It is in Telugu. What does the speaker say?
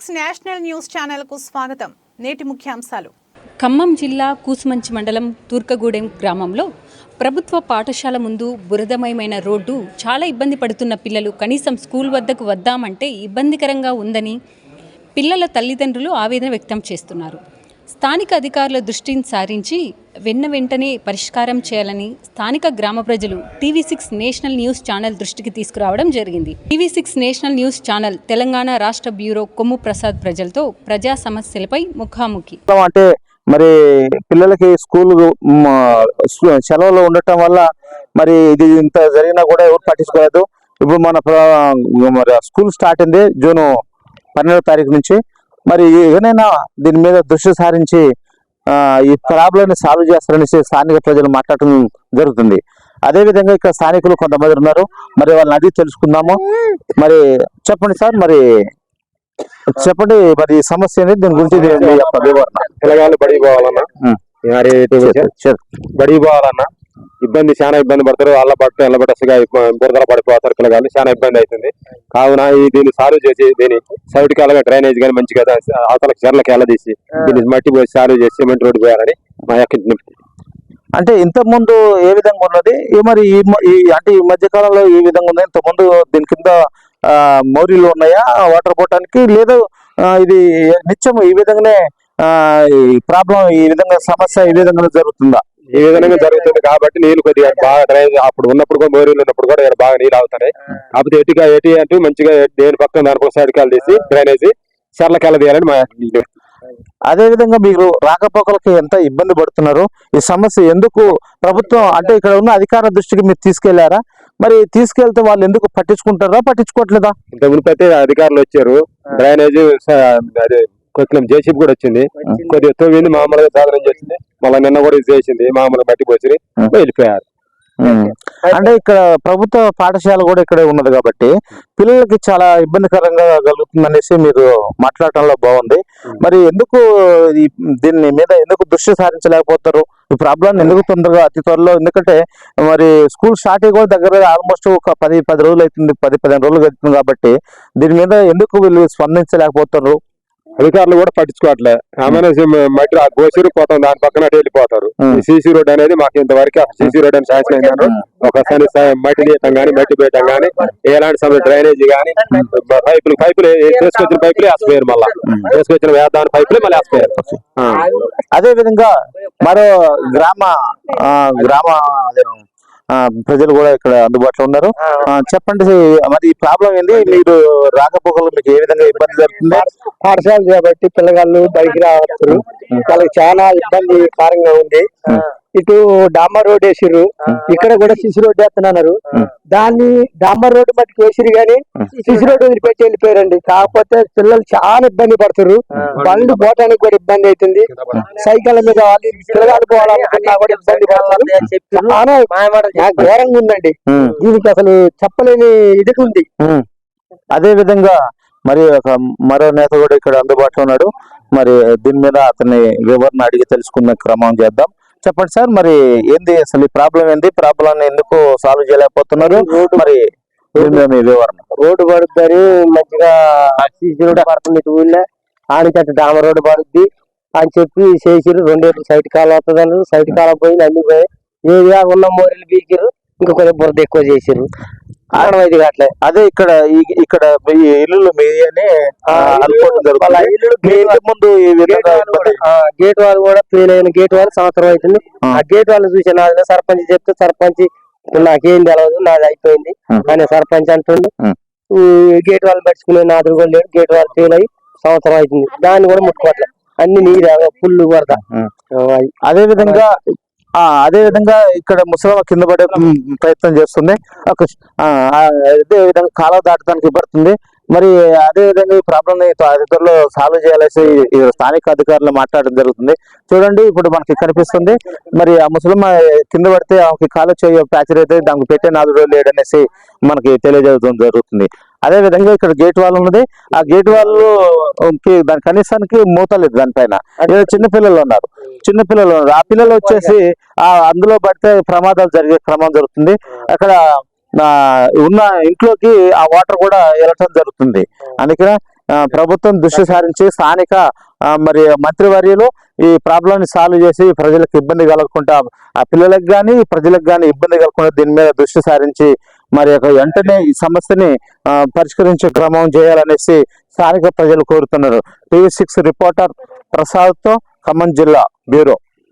TV6 నేషనల్ న్యూస్ ఛానల్ కు స్వాగతం. నేటి ముఖ్యాంశాలు. ఖమ్మం జిల్లా కూసుమంచి మండలం తూర్కగూడెం గ్రామంలో ప్రభుత్వ పాఠశాల ముందు బురదమయమైన రోడ్డు చాలా ఇబ్బంది పడుతున్న పిల్లలు కనీసం స్కూల్ వద్దకు వద్దామంటే ఇబ్బందికరంగా ఉందని పిల్లల తల్లిదండ్రులు ఆవేదన వ్యక్తం చేస్తున్నారు. స్థానిక అధికారుల దృష్టిని సారించి వెంటనే పరిష్కారం చేయాలని స్థానిక గ్రామ ప్రజలు TV6 నేషనల్ న్యూస్ ఛానల్ దృష్టికి తీసుకురావడం జరిగింది. TV6 national news channel Telangana రాష్ట్ర బ్యూరో కొమ్ము ప్రసాద్ ప్రజలతో ప్రజా సమస్యలపై ముఖాముఖి. అంటే మరి పిల్లలకి స్కూల్ సెలవులో ఉండటం వల్ల మరి ఇది ఇంత జరిగినా కూడా ఎవరు పట్టించుకోలేదు. ఇప్పుడు మన స్కూల్ స్టార్ట్ అయింది జూన్ 12వ తారీఖు నుంచి. మరి ఏదైనా దీని మీద దృష్టి సారించి ఈ ప్రాబ్లమ్ని సాల్వ్ చేస్తారనేసి స్థానిక ప్రజలు మాట్లాడటం జరుగుతుంది. అదేవిధంగా ఇక్కడ స్థానికులు కొంతమంది ఉన్నారు, మరి వాళ్ళని అడిగి తెలుసుకుందాము. మరి చెప్పండి సార్, మరి చెప్పండి, మరి సమస్య అనేది దీని గురించి వివరణ. పిల్లగాళ్ళు బడికి పోవాలన్నా బడికి పోవాలన్నా చాలా ఇబ్బంది పడతారు. అల్లబట్టగా బురదలు పడిపోతారు పిల్లగాళ్ళు, చాలా ఇబ్బంది అవుతుంది. కావున దీన్ని సాల్వ్ చేసి దీన్ని సైడ్కి అలాగే డ్రైనేజ్ కానీ మంచిగా అవతలకి చెర్లకి వెళ్ళదీసి దీన్ని మట్టి పోసి సాల్వ్ చేసి సిమెంట్ రోడ్డు పోయాలని మా యొక్క విజ్ఞప్తి. అంటే ఇంత ముందు ఏ విధంగా ఉన్నది, మరి అంటే ఈ మధ్య కాలంలో ఏ విధంగా ఉంది? ఇంత ముందు దీని కింద మౌరీలు ఉన్నాయా వాటర్ పోవటానికి? లేదు ఇది నిత్యం ఈ విధంగానే ప్రాబ్లం, ఈ విధంగా సమస్య ఈ విధంగా జరుగుతుందా? ఈ విధంగా జరుగుతుంది కాబట్టి నీళ్ళు కొద్దిగా బాగా డ్రైనేజ్ అప్పుడు ఉన్నప్పుడు కూడా మోరీలు ఉన్నప్పుడు కూడా ఇక్కడ బాగా నీళ్ళు అవుతున్నాయి. కాకపోతే ఎటు అంటూ మంచిగా దేని పక్కన దానిపై సైడ్కి వెళ్ళదీసి డ్రైనేజ్ చెర్లకి వెళ్ళదీయాలని మా అదే విధంగా మీరు రాకపోకలకి ఎంత ఇబ్బంది పడుతున్నారు? ఈ సమస్య ఎందుకు ప్రభుత్వం అంటే ఇక్కడ ఉన్న అధికారుల దృష్టికి మీరు తీసుకెళ్లారా? మరి తీసుకెళ్తే వాళ్ళు ఎందుకు పట్టించుకుంటారా, పట్టించుకోవట్లేదా? ఇంత మునిపైతే అధికారులు వచ్చారు, డ్రైనేజ్ కొద్దిగా జేసీబీ కూడా వచ్చింది, కొద్దిగా తవ్వింది, మామూలుగా సాధనం చేసింది, మళ్ళీ నిన్న కూడా చేసింది, మామూలుగా బట్టి పోసి వెళ్ళిపోయారు. అంటే ఇక్కడ ప్రభుత్వ పాఠశాల కూడా ఇక్కడే ఉన్నది కాబట్టి పిల్లలకి చాలా ఇబ్బందికరంగా కలుగుతుంది అనేసి మీరు మాట్లాడటంలో బాగుంది. మరి ఎందుకు దీని మీద ఎందుకు దృష్టి సారించలేకపోతారు? ఈ ప్రాబ్లం ఎందుకు తొందరగా అతి త్వరలో, ఎందుకంటే మరి స్కూల్ స్టార్ట్ అయ్యి కూడా దగ్గర ఆల్మోస్ట్ ఒక 10 రోజులు అవుతుంది, 10-15 రోజులు అవుతుంది కాబట్టి దీని మీద ఎందుకు వీళ్ళు స్పందించలేకపోతారు? అధికారులు కూడా పట్టించుకోవట్లే. మట్టి గోసిరు పోతాం, దాని పక్కన అటు వెళ్ళిపోతారు. సీసీ రోడ్ అనేది మాకు ఇంతవరకు సీసీ రోడ్ అని శాంక్షన్ అయినారు. ఒకసారి మట్టి తీయటం కానీ మట్టి పోయటం కానీ ఎలాంటి సమయం డ్రైనేజ్ కానీ పైపులు తీసుకొచ్చిన పైపులే వేసిపోయారు, మళ్ళీ తీసుకొచ్చిన వేదాని పైపులే మళ్ళీ వేసిపోయారు. అదే విధంగా మరో గ్రామ ప్రజలు కూడా ఇక్కడ అందుబాటులో ఉన్నారు. చెప్పండి, మరి ఈ ప్రాబ్లం ఏంది? మీరు రాకపోకలు మీకు ఏ విధంగా ఇబ్బంది జరుగుతుంది? పాఠశాల కాబట్టి పిల్లగాళ్ళు బయటికి రావచ్చు, వాళ్ళకి చాలా ఇబ్బందికరంగా ఉంది. ఇటు డాంబర్ రోడ్ వేసిర్రు, ఇక్కడ కూడా సిసి రోడ్ వేస్తున్నారు. దాన్ని డాంబర్ రోడ్డు మట్టుకు వేసిరు కానీ సిసి రోడ్డు వదిలిపెట్టి వెళ్ళిపోయారండి. కాకపోతే పిల్లలు చాలా ఇబ్బంది పడుతున్నారు, బండ్లు పోవటానికి కూడా ఇబ్బంది అవుతుంది. సైకిల్ మీద పిల్లగాడు పోవాలనుకున్నా కూడా ఇబ్బంది పడతారు. చాలా ఘోరంగా ఉందండి, దీనికి అసలు చెప్పలేని ఇది ఉంది. అదే విధంగా మరి మరో నేత కూడా ఇక్కడ అందుబాటులో ఉన్నాడు. మరి దీని మీద అతన్ని వివరణ అడిగి తెలుసుకున్న క్రమం చేద్దాం. చెప్పండి సార్, మరి ఏంది అసలు ఈ ప్రాబ్లం ఏంది? ప్రాబ్లం ఎందుకు సాల్వ్ చేయలేకపోతున్నారు? మరి మీ వివరణ. రోడ్డు పడుతుంది, మంచిగా సీసీ రోడ్డు పడుతుంది, ఊళ్ళో ఆడికట్ట డామర్ రోడ్డు పడుద్ది అని చెప్పి చేసిరు. 2 ఏళ్ళు సైట్ కాలం వస్తుంది అన్నారు, సైట్ కాలం పోయింది, అన్ని పోయి ఏదిగా ఉన్న మోరీలు బీకిరు, ఇంకా కొద్దిగా బురద ఎక్కువ చేసిరు. అదే ఇక్కడ ఇల్లు మీ అని అనుకోవడం జరుగుతుంది. ముందు గేట్ వాళ్ళు కూడా ఫెయిల్ అయిన గేట్ వాళ్ళు సంవత్సరం అవుతుంది. ఆ గేట్ వాళ్ళు చూసి నాది సర్పంచ్ చెప్తే సర్పంచ్ నాకేం తెలవదు, నాది అయిపోయింది అని సర్పంచ్ అంటుండు. గేట్ వాళ్ళు పట్టుకునే నాదులు కూడా లేడు, గేట్ వాళ్ళు ఫెయిల్ అయ్యి సంవత్సరం అవుతుంది, దాన్ని కూడా ముట్టుకోవట్లేదు, అన్ని నీరు ఫుల్ పడతా. అదే విధంగా ఇక్కడ ముసలమ్మ కింద పడే ప్రయత్నం చేస్తుంది, అదే విధంగా కాలువ దాటడానికి పడుతుంది. మరి అదే విధంగా ఈ ప్రాబ్లం అధికారులు సాల్వ్ చేయాల్సి స్థానిక అధికారులు మాట్లాడడం జరుగుతుంది. చూడండి, ఇప్పుడు మనకి కనిపిస్తుంది. మరి ఆ ముసలమ్మ కింద పడితే ఆమెకి కాలు చేయ ప్యాచర్ అయితే దానికి పెట్టే నాదుడు లేడనేసి మనకి తెలియజేయడం జరుగుతుంది. అదే విధంగా ఇక్కడ గేట్ వాల్ ఉన్నది, ఆ గేట్ వాళ్ళు దాని కనీసానికి మూత లేదు, దానిపైన చిన్నపిల్లలు ఉన్నారు. ఆ పిల్లలు వచ్చేసి అందులో పడితే ప్రమాదాలు జరిగే క్రమం జరుగుతుంది. అక్కడ ఉన్న ఇంట్లోకి ఆ వాటర్ కూడా వెళ్ళటం జరుగుతుంది. అందుకనే ప్రభుత్వం దృష్టి సారించి స్థానిక మరి మంత్రివర్యులు ఈ ప్రాబ్లం ని సాల్వ్ చేసి ప్రజలకు ఇబ్బంది కలగకుండా, ఆ పిల్లలకు కానీ ప్రజలకు కానీ ఇబ్బంది కలగకుండా దీని మీద దృష్టి సారించి మరి వెంటనే ఈ సమస్యని పరిష్కరించే క్రమం చేయాలనేసి స్థానిక ప్రజలు కోరుతున్నారు. TV6 రిపోర్టర్ ప్రసాద్ తో ఖమ్మం జిల్లా బ్యూరో.